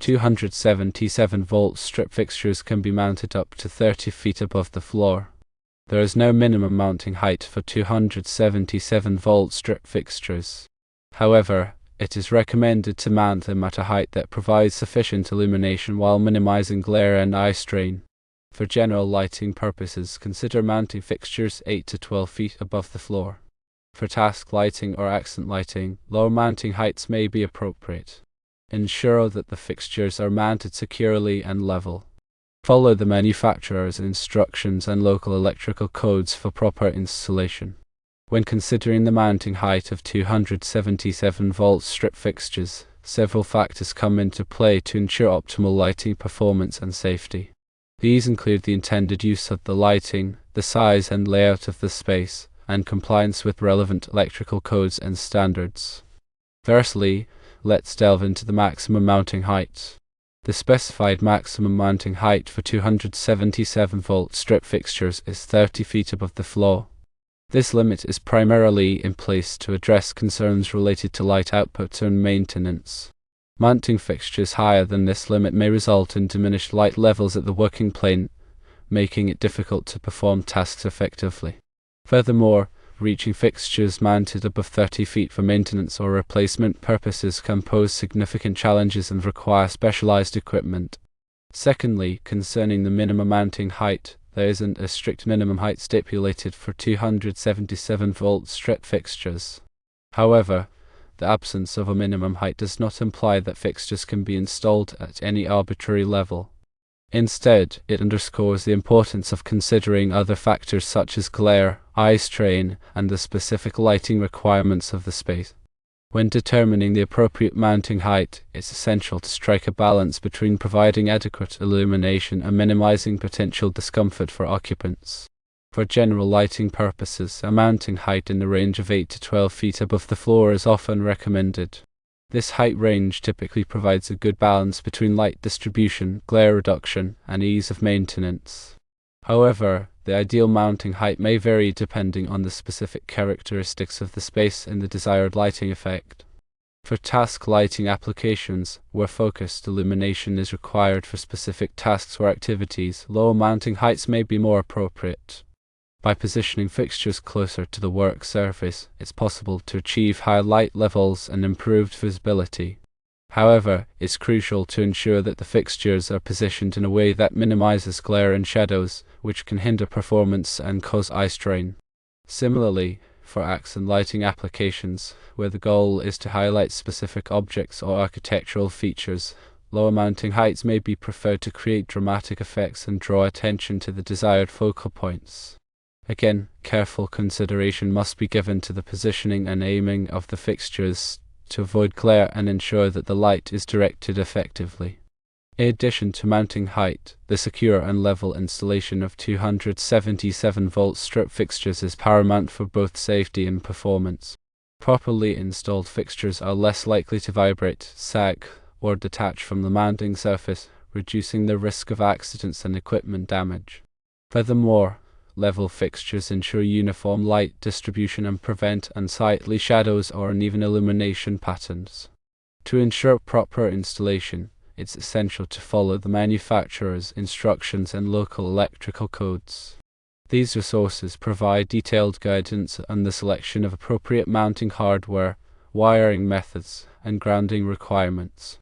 277-volt strip fixtures can be mounted up to 30 feet above the floor. There is no minimum mounting height for 277-volt strip fixtures. However, it is recommended to mount them at a height that provides sufficient illumination while minimizing glare and eye strain. For general lighting purposes, consider mounting fixtures 8 to 12 feet above the floor. For task lighting or accent lighting, lower mounting heights may be appropriate. Ensure that the fixtures are mounted securely and level. Follow the manufacturer's instructions and local electrical codes for proper installation. When considering the mounting height of 277-volt strip fixtures, several factors come into play to ensure optimal lighting performance and safety. These include the intended use of the lighting, the size and layout of the space, and compliance with relevant electrical codes and standards. Firstly, let's delve into the maximum mounting height. The specified maximum mounting height for 277-volt strip fixtures is 30 feet above the floor. This limit is primarily in place to address concerns related to light output and maintenance. Mounting fixtures higher than this limit may result in diminished light levels at the working plane, making it difficult to perform tasks effectively. Furthermore, reaching fixtures mounted above 30 feet for maintenance or replacement purposes can pose significant challenges and require specialized equipment. Secondly, concerning the minimum mounting height, there isn't a strict minimum height stipulated for 277-volt strip fixtures. However, the absence of a minimum height does not imply that fixtures can be installed at any arbitrary level. Instead, it underscores the importance of considering other factors such as glare, eye strain, and the specific lighting requirements of the space. When determining the appropriate mounting height, it's essential to strike a balance between providing adequate illumination and minimizing potential discomfort for occupants. For general lighting purposes, a mounting height in the range of 8 to 12 feet above the floor is often recommended. This height range typically provides a good balance between light distribution, glare reduction, and ease of maintenance. However, the ideal mounting height may vary depending on the specific characteristics of the space and the desired lighting effect. For task lighting applications, where focused illumination is required for specific tasks or activities, lower mounting heights may be more appropriate. By positioning fixtures closer to the work surface, it's possible to achieve higher light levels and improved visibility. However, it's crucial to ensure that the fixtures are positioned in a way that minimizes glare and shadows, which can hinder performance and cause eye strain. Similarly, for accent lighting applications, where the goal is to highlight specific objects or architectural features, lower mounting heights may be preferred to create dramatic effects and draw attention to the desired focal points. Again, careful consideration must be given to the positioning and aiming of the fixtures to avoid glare and ensure that the light is directed effectively. In addition to mounting height, the secure and level installation of 277-volt strip fixtures is paramount for both safety and performance. Properly installed fixtures are less likely to vibrate, sag, or detach from the mounting surface, reducing the risk of accidents and equipment damage. Furthermore, level fixtures ensure uniform light distribution and prevent unsightly shadows or uneven illumination patterns. To ensure proper installation, it's essential to follow the manufacturer's instructions and local electrical codes. These resources provide detailed guidance on the selection of appropriate mounting hardware, wiring methods, and grounding requirements.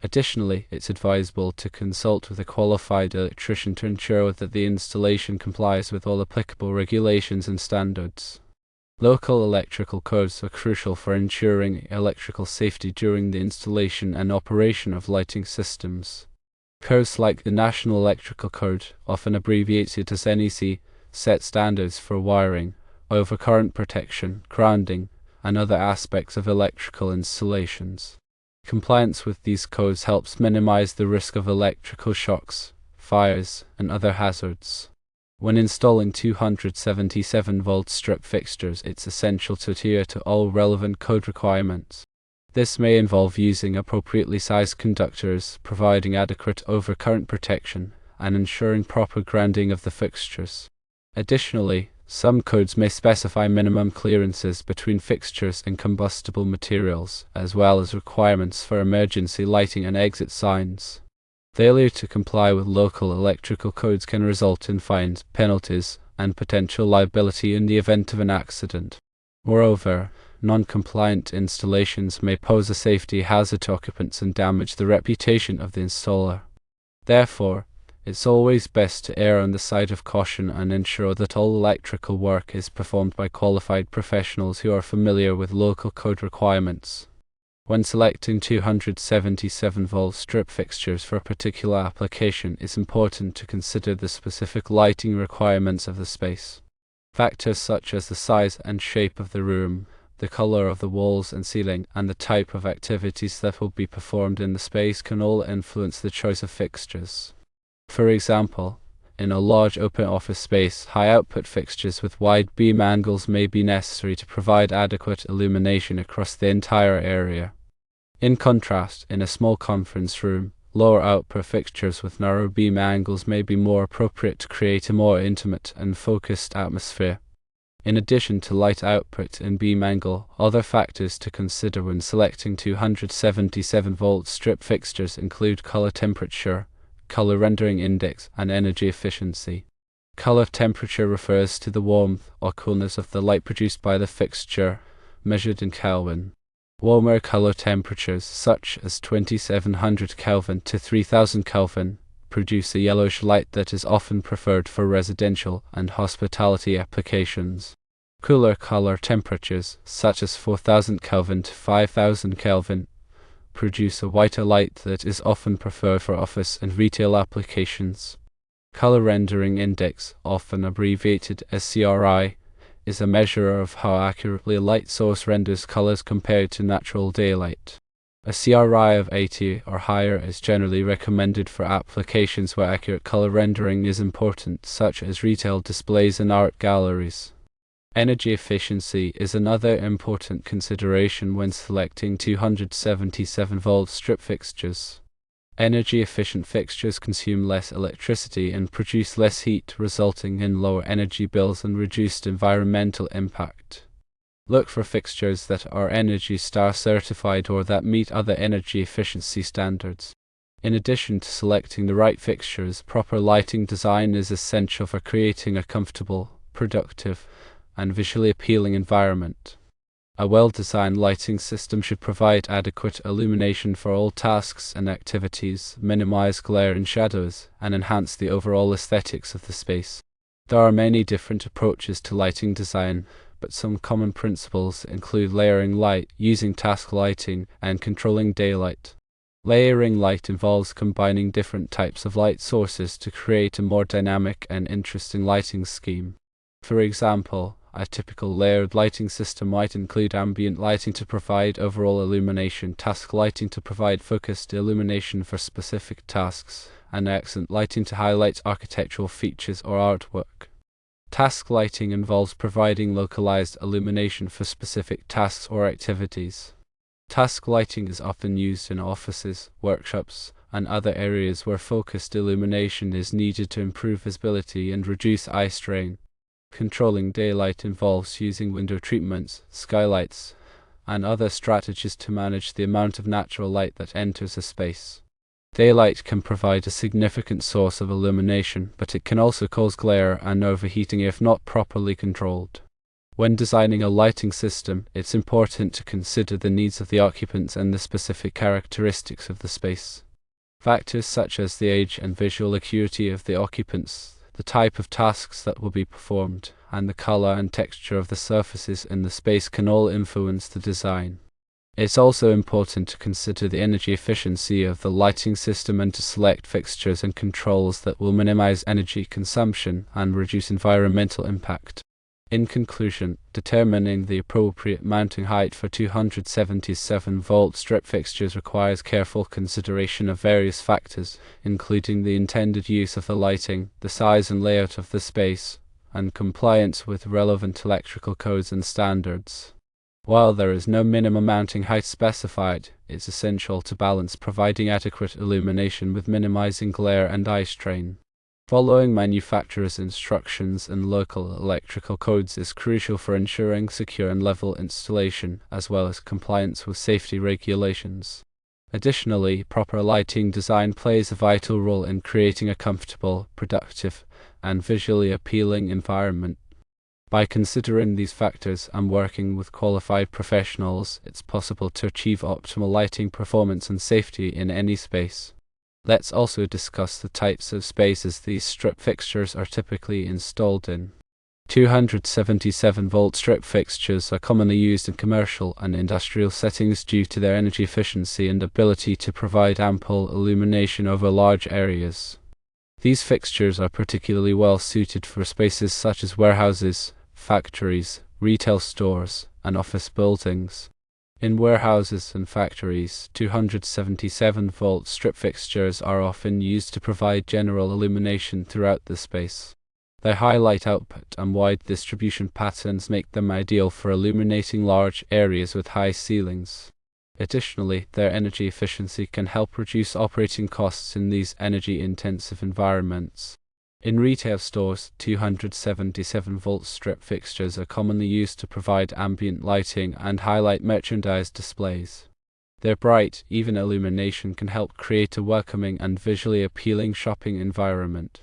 Additionally, it's advisable to consult with a qualified electrician to ensure that the installation complies with all applicable regulations and standards. Local electrical codes are crucial for ensuring electrical safety during the installation and operation of lighting systems. Codes like the National Electrical Code, often abbreviated as NEC, set standards for wiring, overcurrent protection, grounding, and other aspects of electrical installations. Compliance with these codes helps minimize the risk of electrical shocks, fires, and other hazards. When installing 277-volt strip fixtures, it's essential to adhere to all relevant code requirements. This may involve using appropriately sized conductors, providing adequate overcurrent protection, and ensuring proper grounding of the fixtures. Additionally, Some codes may specify minimum clearances between fixtures and combustible materials, as well as requirements for emergency lighting and exit signs. Failure to comply with local electrical codes can result in fines, penalties, and potential liability in the event of an accident. Moreover, non-compliant installations may pose a safety hazard to occupants and damage the reputation of the installer. Therefore, it's always best to err on the side of caution and ensure that all electrical work is performed by qualified professionals who are familiar with local code requirements. When selecting 277-volt strip fixtures for a particular application, it's important to consider the specific lighting requirements of the space. Factors such as the size and shape of the room, the color of the walls and ceiling, and the type of activities that will be performed in the space can all influence the choice of fixtures. For example, in a large open office space, high output fixtures with wide beam angles may be necessary to provide adequate illumination across the entire area. In contrast, in a small conference room, lower output fixtures with narrow beam angles may be more appropriate to create a more intimate and focused atmosphere. In addition to light output and beam angle, other factors to consider when selecting 277-volt strip fixtures include color temperature, color rendering index, and energy efficiency. Color temperature refers to the warmth or coolness of the light produced by the fixture, measured in Kelvin. Warmer color temperatures, such as 2700 Kelvin to 3000 Kelvin, produce a yellowish light that is often preferred for residential and hospitality applications. Cooler color temperatures, such as 4000 Kelvin to 5000 Kelvin, produce a whiter light that is often preferred for office and retail applications. Color rendering index, often abbreviated as CRI, is a measure of how accurately a light source renders colors compared to natural daylight. A CRI of 80 or higher is generally recommended for applications where accurate color rendering is important, such as retail displays and art galleries. Energy efficiency is another important consideration when selecting 277-volt strip fixtures. Energy-efficient fixtures consume less electricity and produce less heat, resulting in lower energy bills and reduced environmental impact. Look for fixtures that are Energy Star certified or that meet other energy efficiency standards. In addition to selecting the right fixtures, proper lighting design is essential for creating a comfortable, productive, and visually appealing environment. A well-designed lighting system should provide adequate illumination for all tasks and activities, minimize glare and shadows, and enhance the overall aesthetics of the space. There are many different approaches to lighting design, but some common principles include layering light, using task lighting, and controlling daylight. Layering light involves combining different types of light sources to create a more dynamic and interesting lighting scheme. For example, a typical layered lighting system might include ambient lighting to provide overall illumination, task lighting to provide focused illumination for specific tasks, and accent lighting to highlight architectural features or artwork. Task lighting involves providing localized illumination for specific tasks or activities. Task lighting is often used in offices, workshops, and other areas where focused illumination is needed to improve visibility and reduce eye strain. Controlling daylight involves using window treatments, skylights, and other strategies to manage the amount of natural light that enters a space. Daylight can provide a significant source of illumination, but it can also cause glare and overheating if not properly controlled. When designing a lighting system, it's important to consider the needs of the occupants and the specific characteristics of the space. Factors such as the age and visual acuity of the occupants, the type of tasks that will be performed, and the color and texture of the surfaces in the space can all influence the design. It's also important to consider the energy efficiency of the lighting system and to select fixtures and controls that will minimize energy consumption and reduce environmental impact. In conclusion, determining the appropriate mounting height for 277-volt strip fixtures requires careful consideration of various factors, including the intended use of the lighting, the size and layout of the space, and compliance with relevant electrical codes and standards. While there is no minimum mounting height specified, it's essential to balance providing adequate illumination with minimizing glare and eye strain. Following manufacturer's instructions and local electrical codes is crucial for ensuring secure and level installation, as well as compliance with safety regulations. Additionally, proper lighting design plays a vital role in creating a comfortable, productive, and visually appealing environment. By considering these factors and working with qualified professionals, it's possible to achieve optimal lighting performance and safety in any space. Let's also discuss the types of spaces these strip fixtures are typically installed in. 277-volt strip fixtures are commonly used in commercial and industrial settings due to their energy efficiency and ability to provide ample illumination over large areas. These fixtures are particularly well suited for spaces such as warehouses, factories, retail stores, and office buildings. In warehouses and factories, 277-volt strip fixtures are often used to provide general illumination throughout the space. Their high light output and wide distribution patterns make them ideal for illuminating large areas with high ceilings. Additionally, their energy efficiency can help reduce operating costs in these energy-intensive environments. In retail stores, 277-volt strip fixtures are commonly used to provide ambient lighting and highlight merchandise displays. Their bright, even illumination can help create a welcoming and visually appealing shopping environment.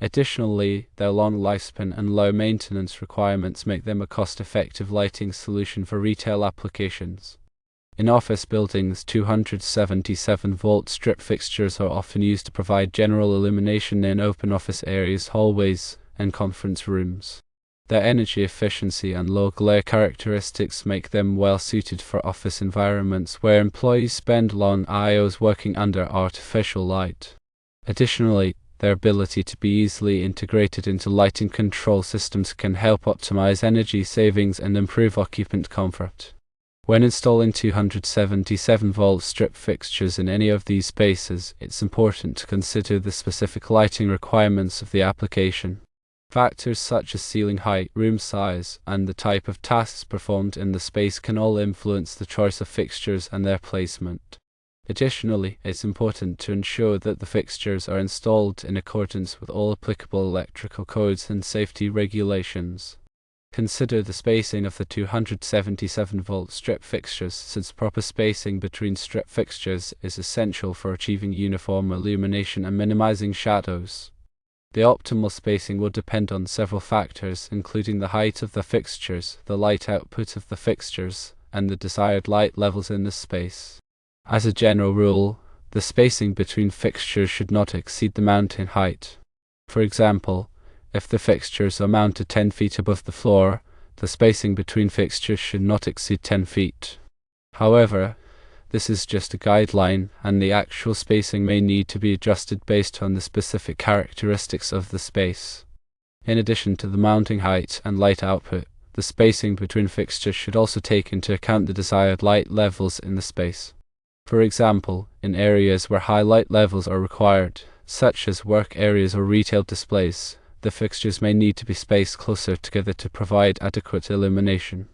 Additionally, their long lifespan and low maintenance requirements make them a cost-effective lighting solution for retail applications. In office buildings, 277-volt strip fixtures are often used to provide general illumination in open office areas, hallways, and conference rooms. Their energy efficiency and low glare characteristics make them well suited for office environments where employees spend long hours working under artificial light. Additionally, their ability to be easily integrated into lighting control systems can help optimize energy savings and improve occupant comfort. When installing 277-volt strip fixtures in any of these spaces, it's important to consider the specific lighting requirements of the application. Factors such as ceiling height, room size, and the type of tasks performed in the space can all influence the choice of fixtures and their placement. Additionally, it's important to ensure that the fixtures are installed in accordance with all applicable electrical codes and safety regulations. Consider the spacing of the 277-volt strip fixtures, since proper spacing between strip fixtures is essential for achieving uniform illumination and minimizing shadows. The optimal spacing will depend on several factors, including the height of the fixtures, the light output of the fixtures, and the desired light levels in the space. As a general rule, the spacing between fixtures should not exceed the mounting height. For example, if the fixtures are mounted 10 feet above the floor, the spacing between fixtures should not exceed 10 feet. However, this is just a guideline, and the actual spacing may need to be adjusted based on the specific characteristics of the space. In addition to the mounting height and light output, the spacing between fixtures should also take into account the desired light levels in the space. For example, in areas where high light levels are required, such as work areas or retail displays, the fixtures may need to be spaced closer together to provide adequate illumination.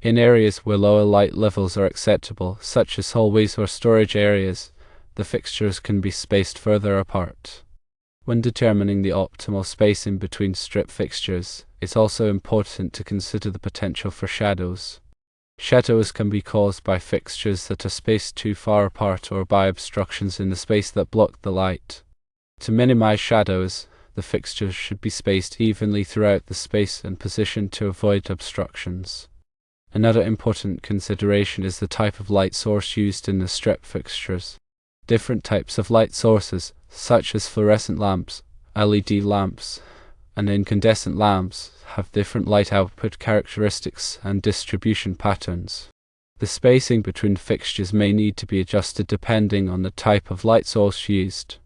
In areas where lower light levels are acceptable, such as hallways or storage areas, the fixtures can be spaced further apart. When determining the optimal spacing between strip fixtures, it's also important to consider the potential for shadows. Shadows can be caused by fixtures that are spaced too far apart or by obstructions in the space that block the light. To minimize shadows, the fixtures should be spaced evenly throughout the space and positioned to avoid obstructions. Another important consideration is the type of light source used in the strip fixtures. Different types of light sources, such as fluorescent lamps, LED lamps, and incandescent lamps, have different light output characteristics and distribution patterns. The spacing between fixtures may need to be adjusted depending on the type of light source used.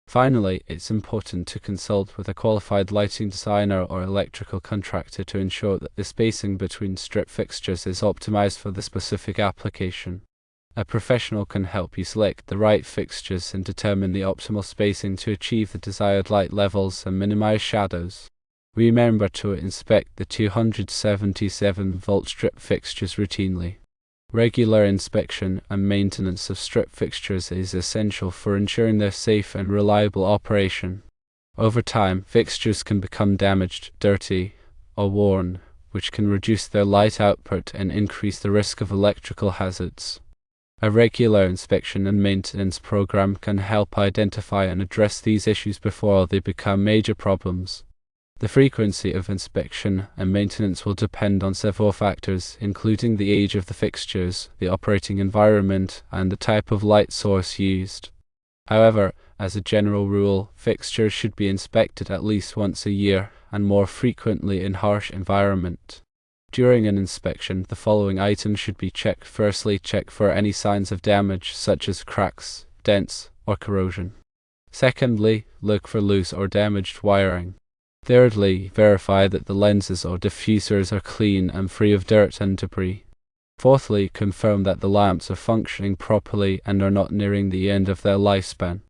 Finally, it's important to consult with a qualified lighting designer or electrical contractor to ensure that the spacing between strip fixtures is optimized for the specific application. A professional can help you select the right fixtures and determine the optimal spacing to achieve the desired light levels and minimize shadows. Remember to inspect the 277-volt strip fixtures routinely. Regular inspection and maintenance of strip fixtures is essential for ensuring their safe and reliable operation. Over time, fixtures can become damaged, dirty, or worn, which can reduce their light output and increase the risk of electrical hazards. A regular inspection and maintenance program can help identify and address these issues before they become major problems. The frequency of inspection and maintenance will depend on several factors, including the age of the fixtures, the operating environment, and the type of light source used. However, as a general rule, fixtures should be inspected at least once a year and more frequently in harsh environment. During an inspection, the following items should be checked. Firstly, check for any signs of damage, such as cracks, dents, or corrosion. Secondly, look for loose or damaged wiring. Thirdly, verify that the lenses or diffusers are clean and free of dirt and debris. Fourthly, confirm that the lamps are functioning properly and are not nearing the end of their lifespan.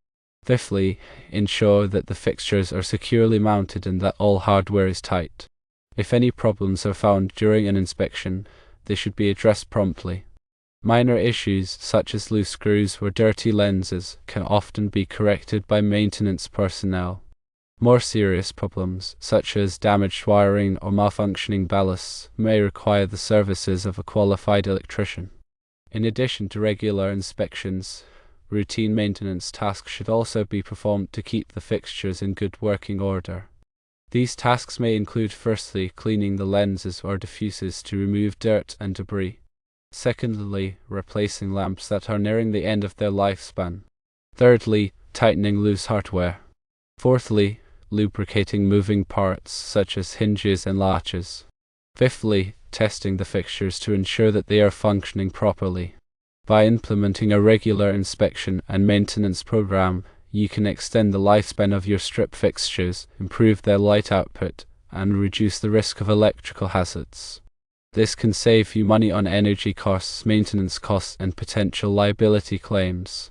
Fifthly, ensure that the fixtures are securely mounted and that all hardware is tight. If any problems are found during an inspection, they should be addressed promptly. Minor issues, such as loose screws or dirty lenses, can often be corrected by maintenance personnel. More serious problems, such as damaged wiring or malfunctioning ballasts, may require the services of a qualified electrician. In addition to regular inspections, routine maintenance tasks should also be performed to keep the fixtures in good working order. These tasks may include, firstly, cleaning the lenses or diffusers to remove dirt and debris. Secondly, replacing lamps that are nearing the end of their lifespan. Thirdly, tightening loose hardware. Fourthly, lubricating moving parts such as hinges and latches. Fifthly, testing the fixtures to ensure that they are functioning properly. By implementing a regular inspection and maintenance program, you can extend the lifespan of your strip fixtures, improve their light output, and reduce the risk of electrical hazards. This can save you money on energy costs, maintenance costs, and potential liability claims.